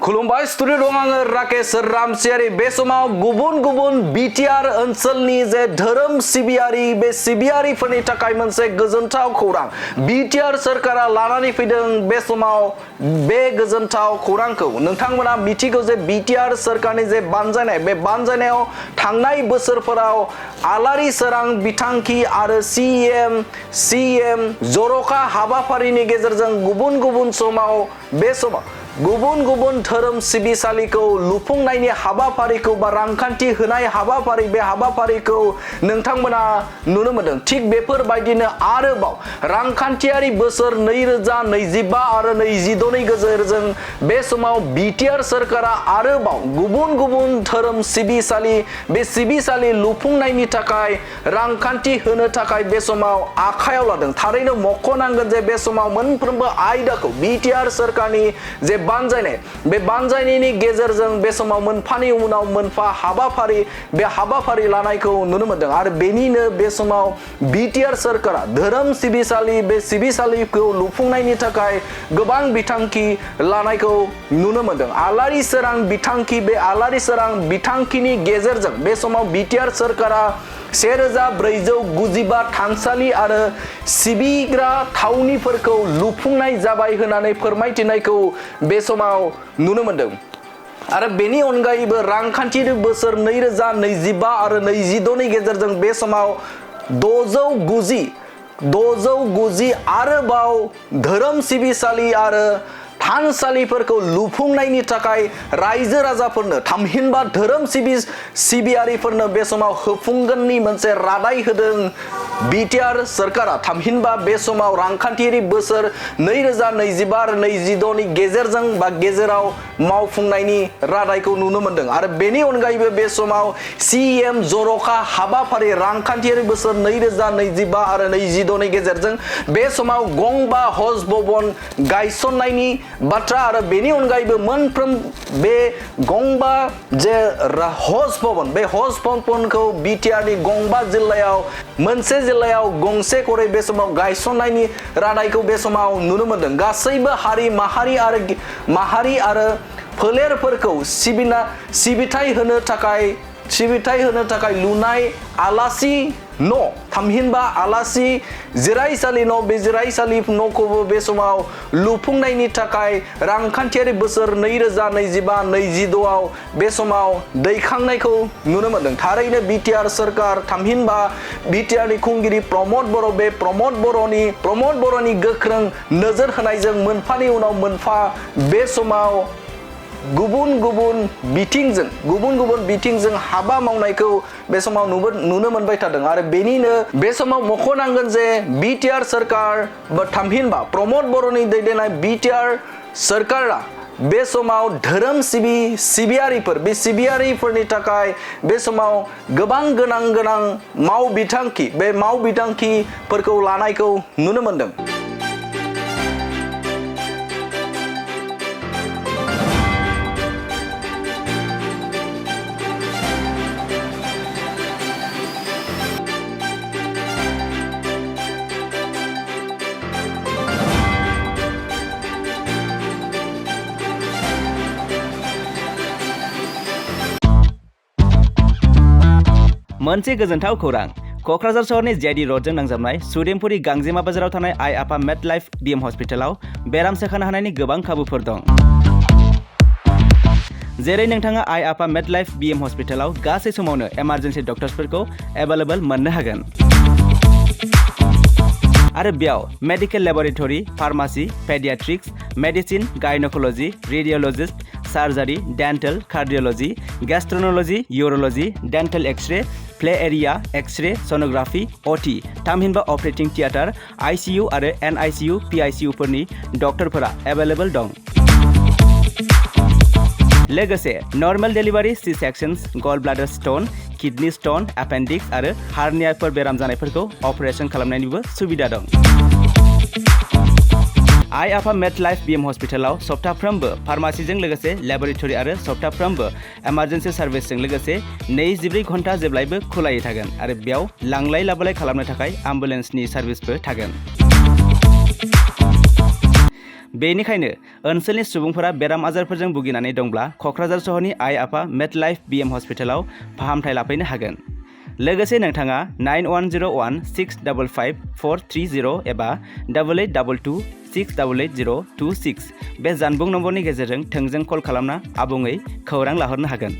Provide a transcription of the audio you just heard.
खुलुमबाय स्टुडिअ दं आङो राकेश रामसियारि बे समाव गुबुन गुबुन बिटिआर ओनसोलनि जे धोरोम सिबियारि बे सिबियारिफोरनि थाखाय मोनसे गोजोनथाव खौरां बिटिआर सरकारा लानानै फैदों बे समाव बे गोजोनथाव खौरांखौ नोंथांमोना मिथिगौ जे बिटिआर सरकारनि जे बानजायनाय बे बानजायनायाव थांनाय बोसोरफोराव आलारि सोरां बिथांखि आरो सीएम जर'खा हाबाफारिनि गेजेरजों गुबुन गुबुन समाव बे समाव गुबुन गुबुन धोरोम सिबिसालिखौ लुफुंनायनि हाबाफारिखौ बा रांखान्थि होनाय हाबाफारि बे हाबाफारिखौ नोंथांमोना नुनो मोनदों थिग बेफोरबायदिनो आरोबाव रांखान्थियारि बोसोर 2025 आरो 26 नि गेजेरजों बे समाव बिटिआर सरकारा आरोबाव गुबुन गुबुन धोरोम सिबिसालि बे सिबिसालि लुफुंनायनि थाखाय रांखान्थि होनो थाखाय बे समाव आखायाव लादों थारैनो मख'नांगोन जे बे समाव मोनफ्रोमबो आयदाखौ बिटिआर सरकारनि जे बानजायनाय बे बानजायनायनि गेजेरजों बे समाव मोनफानि उनाव मोनफा हाबाफारि बे हाबाफारि लानायखौ नुनो मोनदों आरो बेनिनो बे समाव बिटिआर सरकारा धोरोम सिबिसालि बे सिबिसालिखौ लुफुंनायनि थाखाय गोबां बिथांखि लानायखौ नुनो मोनदों आलारि सोरां बिथांखि बे आलारि सोरां बिथांखिनि गेजेरजों बे समाव बिटिआर सरकारा 1495 थानसालि आरो सिबिग्रा थावनिफोरखौ लुफुंनाय जाबाय होननानै फोरमायथिनायखौ बे समाव नुनो मोनदों आरो बेनि अनगायैबो रांखान्थियारि बोसोर 2025 आरो 26 नि गेजेरजों बे समाव 690 आरोबाव धोरोम सिबिसालि आरो थानसालिफोरखौ लुफुंनायनि थाखाय रायजो राजाफोरनो थामहिनबा धोरोम सिबियारिफोरनो बे समाव होफुंगोननि मोनसे रादाय होदों बिटिआर सरकारा थामहिनबा बे समाव रांखान्थियारि बोसोर 2025 आरो 26 नि गेजेरजों बा गेजेराव मावफुंनायनि रादायखौ नुनो मोनदों आरो बेनि अनगायैबो बे समाव सीएम जर'खा हाबाफारि रांखान्थियारि बोसोर 2025 आरो 26 नि गेजेरजों बे समाव गंबा हज भवन गायसननायनि बाथ्रा आरो बेनि अनगायैबो मोनफ्रोम बे गंबा जे हज भवन बे हज भवनखौ बिटिआरनि गंबा जिल्लायाव मोनसे जिल्लायाव गंसे खरै बे समाव गायसननायनि रादायखौ बे समाव नुनो मोनदों गासैबो हारि माहारि आरो फोलेरफोरखौ सिबिथाय होनो थाखाय लुनाय आलासि न' थामहिनबा आलासि जिरायसालि न' बे जिरायसालि न'खौबो बे समाव लुफुंनायनि थाखाय रांखान्थियारि बोसोर 2025-26 आव बे समाव दैखांनायखौ नुनो मोनदों थारैनो बिटिआर सरकार थामहिनबा बिटिआरनि खुंगिरि प्रमद बर' बे प्रमद बर'नि गोख्रों नोजोर होनायजों मोनफानि उनाव मोनफा बे समाव गुबुन गुबुन बिथिंजों हाबा मावनायखौ बे समाव नुनो मोनबाय थादों आरो बेनिनो बे समाव मख'नांगोन जे बिटिआर सरकार बा थामहिनबा प्रमद बर'नि दैदेननाय बिटिआर सरकारा बे समाव धोरोम सिबियारिफोर बे सिबियारिफोरनि थाखाय बे समाव गोबां गोनां मावबिथांखि बे मावबिथांखिफोरखौ लानायखौ नुनो मोनदों मोनसे गोजोनथाव खौरां क'क्राझार सहरनि जेआइडि र'डजों नांजाबनाय सुदेमपुरि गांजेमा बाजाराव थानाय आइ आफा मेडलाइफ बिएम हस्पिटालाव बेराम सोखानो हानायनि गोबां खाबुफोर दं जेरै नोंथाङा आइ आफा मेडलाइफ बिएम हस्पिटालाव गासै समावनो इमार्जेन्सि डक्टर्सफोरखौ एभेलेबल मोननो हागोन आरो बेयाव medical laboratory pharmacy paediatrics medicine gynaecology radiologist surgery dental cardiology gastroenterology urology dental x-ray play area x-ray sonography OT थामहिनबा अपारेटिं थियेटार आइसिइउ आरो एनआइसिइउ पिआइसिइउफोरनि डक्टरफोरा एभेलेबल दं लोगोसे नर्मेल डेलिभारि सि सेक्शन्स गल bladder stone kidney stone appendix आरो हार्नियाफोर बेराम जानायफोरखौ अपारेशन खालामनायनिबो सुबिदा दं आइ आफा मेडलाइफ बिएम हस्पिटालाव सप्ताफ्रोमबो फार्मासिजों लोगोसे लेबरेटरि आरो सप्ताफ्रोमबो इमार्जेन्सि सार्भिसजों लोगोसे 24 घन्टा जेब्लायबो खुलायै थागोन आरो बेयाव लांलाय लाबोलाय खालामनो थाखाय एम्बुलेन्सनि सार्भिसबो थागोन बेनिखायनो ओनसोलनि सुबुंफोरा बेराम आजारफोरजों भुगिनानै दंब्ला क'क्राझार सहरनि आइ आफा मेडलाइफ BM हस्पिटालाव फाहामथाय लाफैनो हागोन। लोगोसे नोंथाङा 9101655430 एबा 8822688026 बे जानबुं नम्बरनि गेजेरजों थोंजों कल खालामना आबुङै खौरां लाहरनो हागोन।